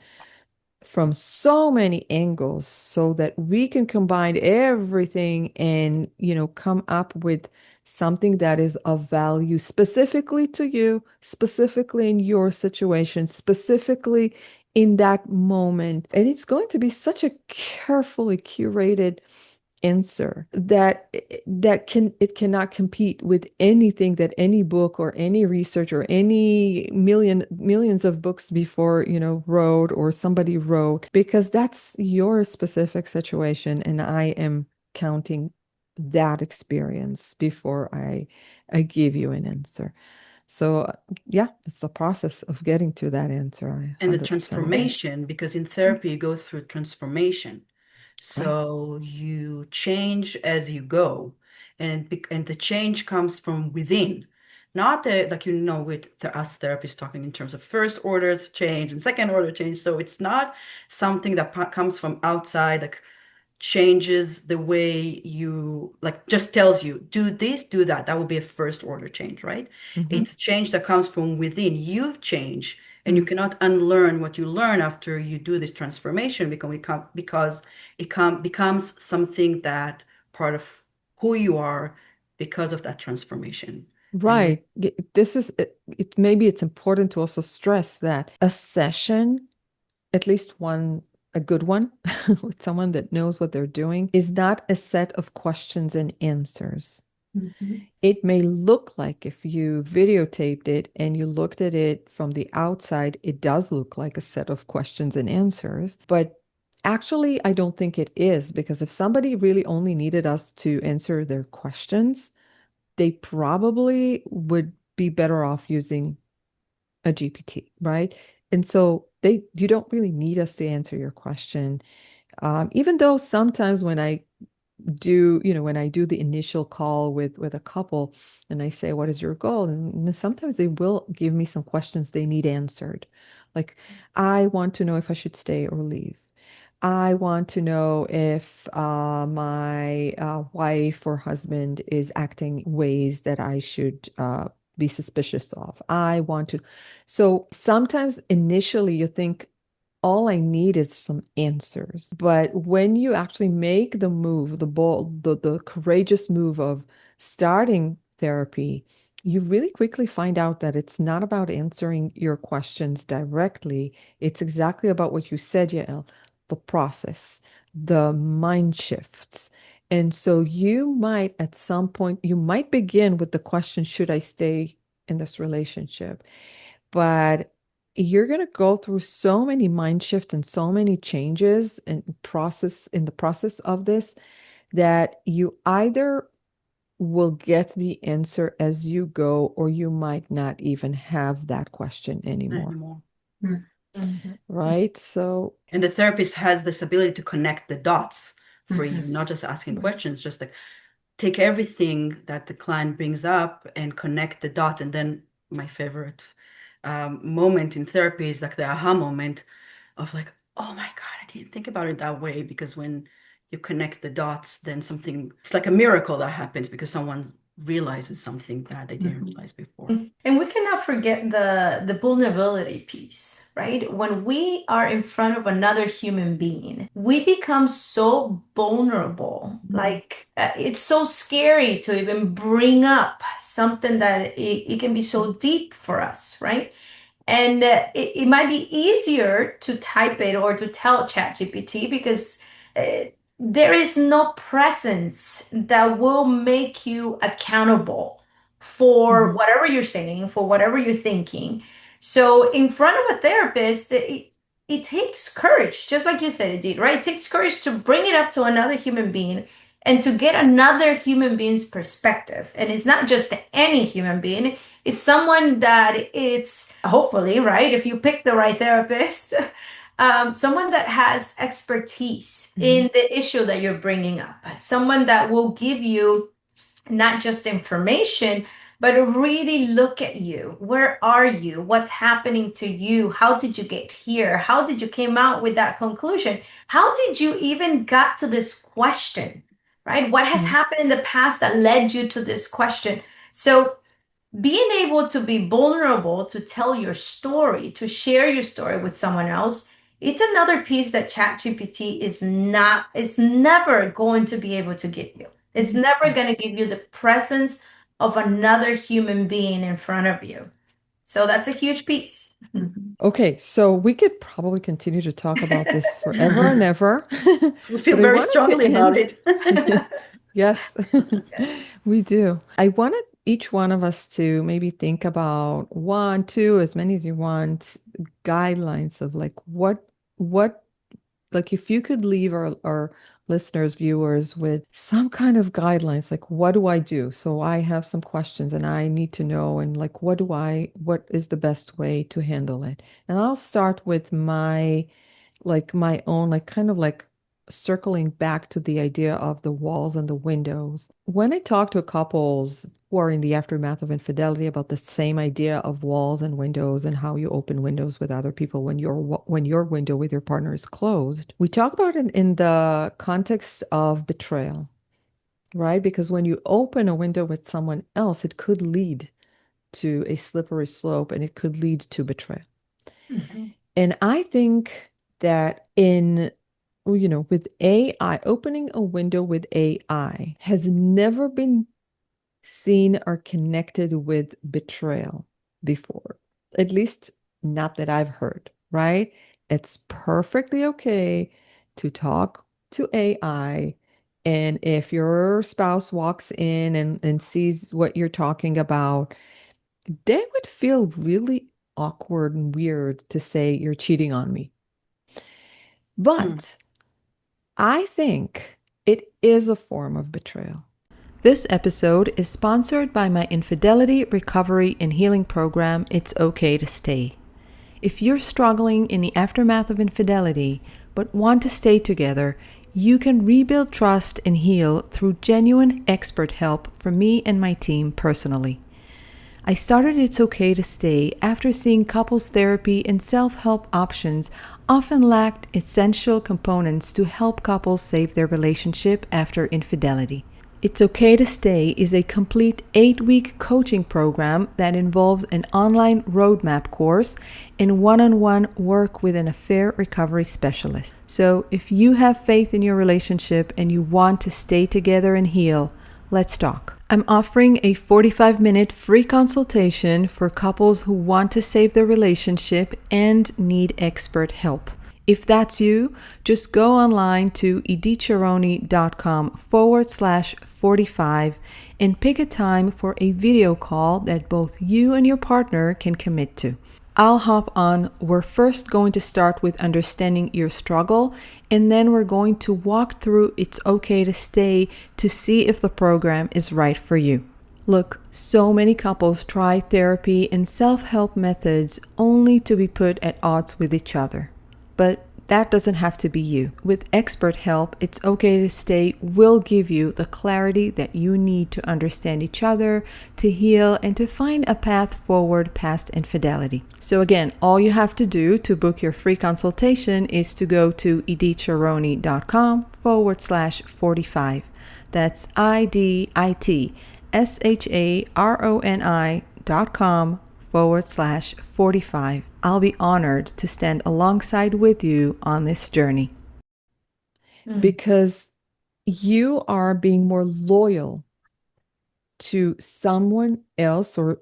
from so many angles so that we can combine everything and, come up with something that is of value specifically to you, specifically in your situation, specifically in that moment. And it's going to be such a carefully curated answer that it cannot compete with anything that any book or any research or any millions of books before wrote or somebody wrote, because that's your specific situation and I am counting that experience before I give you an answer. So yeah, it's the process of getting to that answer. I And the 100% agree. transformation, because in therapy you go through transformation. Right. So you change as you go, and the change comes from within, not like with us therapists talking in terms of first orders change and second order change. So it's not something that comes from outside, like changes the way you like just tells you do this, do that. That would be a first order change, right? Mhm. It's change that comes from within. You've changed, and you Mm. cannot unlearn what you learn after you do this transformation because becomes something that part of who you are because of that transformation. And Right. This is it. Maybe it's important to also stress that a session, at least one, a good one, with someone that knows what they're doing, is not a set of questions and answers. Mhm. It may look like if you videotaped it and you looked at it from the outside, it does look like a set of questions and answers, but actually, I don't think it is, because if somebody really only needed us to answer their questions, they probably would be better off using a GPT, right? And so you don't really need us to answer your question. Even though sometimes when I do the initial call with a couple and I say, what is your goal? And sometimes they will give me some questions they need answered. Like, I want to know if I should stay or leave. I want to know if my wife or husband is acting ways that I should be suspicious of. I want to. So sometimes initially you think, all I need is some answers. But when you actually make the move, the bold, the courageous move of starting therapy, you really quickly find out that it's not about answering your questions directly. It's exactly about what you said, Yael, the process, the mind shifts. And so you might, at some point, you might begin with the question, should I stay in this relationship? But you're going to go through so many mind shifts and so many changes and process in the process of this that you either will get the answer as you go, or you might not even have that question anymore. anymore. Mm. Mm-hmm. Right? So, And the therapist has this ability to connect the dots for Mhm. you, not just asking right. questions, just like take everything that the client brings up and connect the dots. And then my favorite moment in therapy is like the aha moment of like, oh my God, I didn't think about it that way. Because when you connect the dots, then it's like a miracle that happens because someone realizes something that they didn't realize before. And we cannot forget the vulnerability piece, right? When we are in front of another human being, we become so vulnerable. Like it's so scary to even bring up something that it can be so deep for us, right? And it might be easier to type it or to tell ChatGPT because there is no presence that will make you accountable for whatever you're saying, for whatever you're thinking. So, in front of a therapist, it takes courage, just like you said, it did, right? It takes courage to bring it up to another human being and to get another human being's perspective. And it's not just any human being, it's someone that it's hopefully, right? If you pick the right therapist, someone that has expertise in the issue that you're bringing up, someone that will give you not just information, but really look at you. Where are you? What's happening to you? How did you get here? How did you came out with that conclusion? How did you even got to this question, right? What has happened in the past that led you to this question? So being able to be vulnerable, to tell your story, to share your story with someone else, it's another piece that ChatGPT is never going to be able to give you. It's never going to give you the presence of another human being in front of you. So that's a huge piece. Okay, so we could probably continue to talk about this forever and ever. We feel But I very wanted to strongly about end- it. Yes, we do. I wanted each one of us to maybe think about one, two, as many as you want, guidelines of like like if you could leave our listeners, viewers with some kind of guidelines, like what do I do? So I have some questions and I need to know, and like what is the best way to handle it? And I'll start with my own, like kind of like circling back to the idea of the walls and the windows. When I talk to couples who are in the aftermath of infidelity about the same idea of walls and windows and how you open windows with other people when your window with your partner is closed, we talk about it in the context of betrayal, right? Because when you open a window with someone else, it could lead to a slippery slope and it could lead to betrayal. And I think that with AI, opening a window with AI has never been seen or connected with betrayal before, at least not that I've heard, right? It's perfectly okay to talk to AI. And if your spouse walks in and sees what you're talking about, they would feel really awkward and weird to say, you're cheating on me. But I think it is a form of betrayal. This episode is sponsored by my infidelity recovery and healing program, It's Okay to Stay. If you're struggling in the aftermath of infidelity but want to stay together, you can rebuild trust and heal through genuine expert help from me and my team personally. I started It's Okay to Stay after seeing couples therapy and self-help options often lacked essential components to help couples save their relationship after infidelity. It's Okay to Stay is a complete 8-week coaching program that involves an online roadmap course and one-on-one work with an affair recovery specialist. So if you have faith in your relationship and you want to stay together and heal, let's talk. I'm offering a 45-minute free consultation for couples who want to save their relationship and need expert help. If that's you, just go online to iditsharoni.com/45 and pick a time for a video call that both you and your partner can commit to. I'll hop on. We're first going to start with understanding your struggle, and then we're going to walk through It's Okay to Stay to see if the program is right for you. Look, so many couples try therapy and self-help methods only to be put at odds with each other. But that doesn't have to be you. With expert help, It's Okay to Stay will give you the clarity that you need to understand each other, to heal, and to find a path forward past infidelity. So again, all you have to do to book your free consultation is to go to iditsharoni.com/45. That's IDIT SHARONI.com/45. I'll be honored to stand alongside with you on this journey because you are being more loyal to someone else, or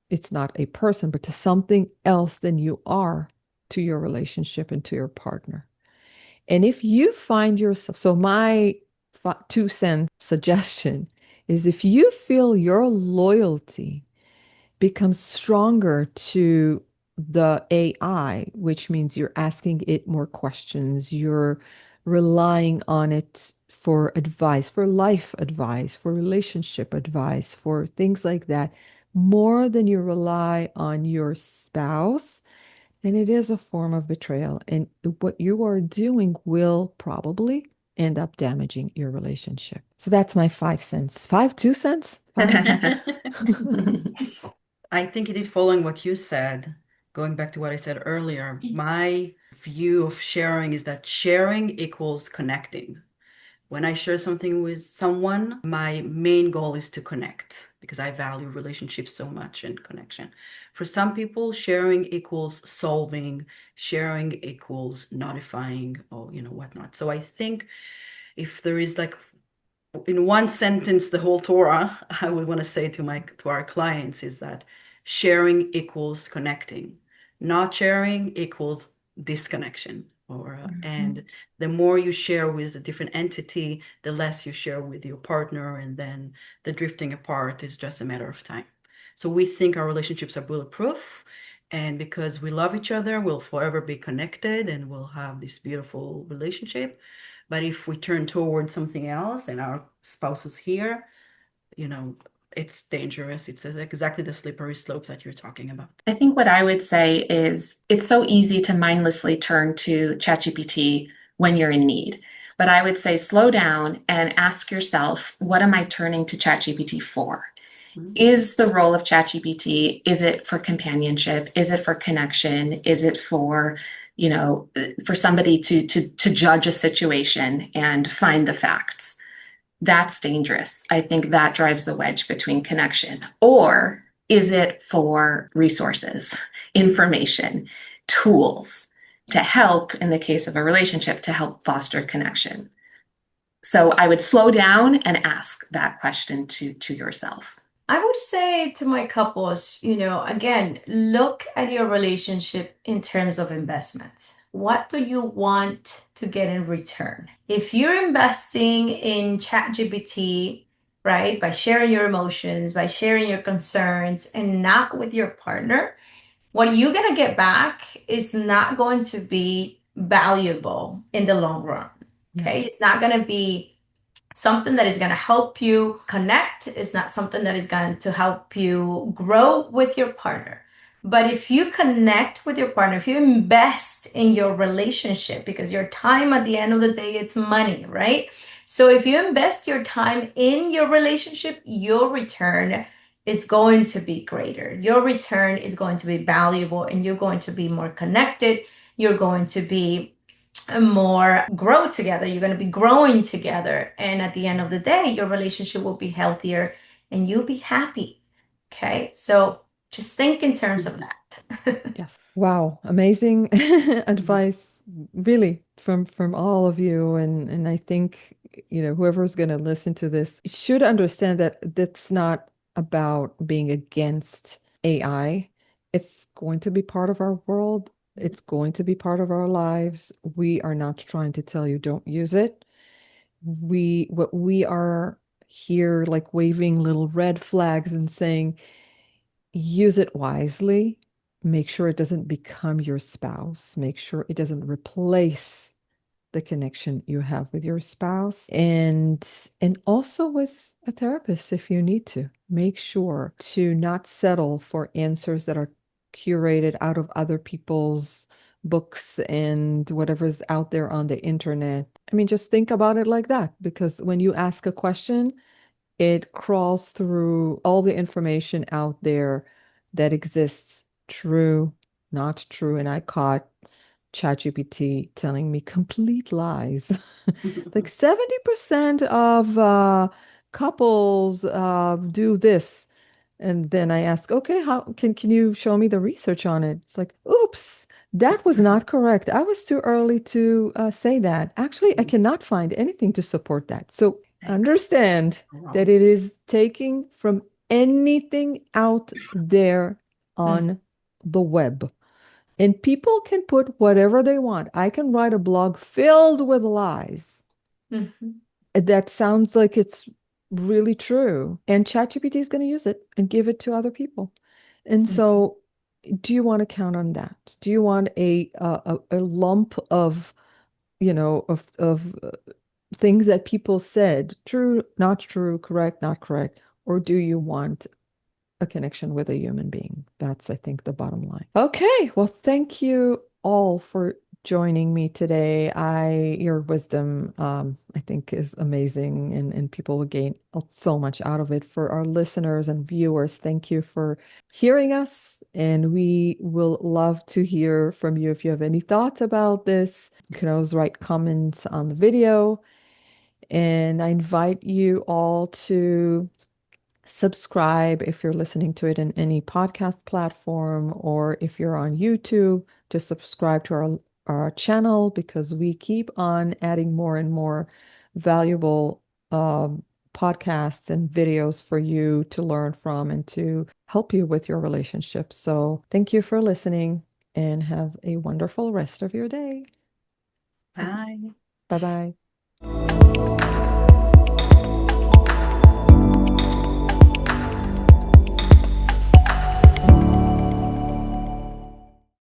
it's not a person, but to something else than you are to your relationship and to your partner. And if you find yourself, so my 2 cent suggestion is if you feel your loyalty becomes stronger to the AI, which means you're asking it more questions, you're relying on it for advice, for life advice, for relationship advice, for things like that, more than you rely on your spouse, then it is a form of betrayal. And what you are doing will probably end up damaging your relationship. So that's my 5 cents. 2 cents? I think it is following what you said, going back to what I said earlier. My view of sharing is that sharing equals connecting. When I share something with someone, my main goal is to connect because I value relationships so much and connection. For some people, sharing equals solving, sharing equals notifying, or whatnot. So I think if there is like in one sentence the whole Torah, I would want to say to our clients is that sharing equals connecting, not sharing equals disconnection. And the more you share with a different entity, the less you share with your partner, and then the drifting apart is just a matter of time. So we think our relationships are bulletproof, and because we love each other, we'll forever be connected and we'll have this beautiful relationship. But if we turn towards something else and our spouse is here, it's dangerous. It's exactly the slippery slope that you're talking about. I think what I would say is it's so easy to mindlessly turn to ChatGPT when you're in need. But I would say slow down and ask yourself, what am I turning to ChatGPT for? Is the role of ChatGPT, is it for companionship? Is it for connection? Is it for, for somebody to judge a situation and find the facts? That's dangerous. I think that drives the wedge between connection. Or is it for resources, information, tools to help, in the case of a relationship, to help foster connection? So I would slow down and ask that question to yourself. I would say to my couples, again, look at your relationship in terms of investments. What do you want to get in return? If you're investing in ChatGPT, right, by sharing your emotions, by sharing your concerns, and not with your partner, what you're going to get back is not going to be valuable in the long run. Okay. It's not going to be something that is going to help you connect. It's not something that is going to help you grow with your partner. But if you connect with your partner, if you invest in your relationship, because your time at the end of the day, it's money, right? So if you invest your time in your relationship, your return is going to be greater. Your return is going to be valuable, and you're going to be more connected. You're going to be more grow together. You're going to be growing together. And at the end of the day, your relationship will be healthier and you'll be happy. Okay. So just think in terms of that. Yes. Wow. Amazing advice, really, from all of you. And I think, whoever's going to listen to this should understand that that's not about being against AI. It's going to be part of our world. It's going to be part of our lives. We are not trying to tell you don't use it. What we are here like waving little red flags and saying, use it wisely. Make sure it doesn't become your spouse. Make sure it doesn't replace the connection you have with your spouse, and also with a therapist if you need to. Make sure to not settle for answers that are curated out of other people's books and whatever's out there on the internet. I mean, just think about it like that, because when you ask a question, it crawls through all the information out there that exists, true, not true. And I caught ChatGPT telling me complete lies. Like 70% of couples do this. And then I ask, okay, how can you show me the research on it? It's like, oops, that was not correct. I was too early to say that. Actually, I cannot find anything to support that. So understand that it is taking from anything out there on the web. And people can put whatever they want. I can write a blog filled with lies. That sounds like it's really true. And ChatGPT is going to use it and give it to other people. And so, do you want to count on that? Do you want a lump of, things that people said, true, not true, correct, not correct? Or do you want a connection with a human being? That's, I think, the bottom line. Okay, well, thank you all for joining me today. Your wisdom, I think, is amazing, and people will gain so much out of it. For our listeners and viewers, thank you for hearing us, and we will love to hear from you if you have any thoughts about this. You can always write comments on the video, and I invite you all to subscribe if you're listening to it in any podcast platform, or if you're on YouTube, to subscribe to our channel, because we keep on adding more and more valuable podcasts and videos for you to learn from and to help you with your relationship. So thank you for listening, and have a wonderful rest of your day. Bye. Bye-bye.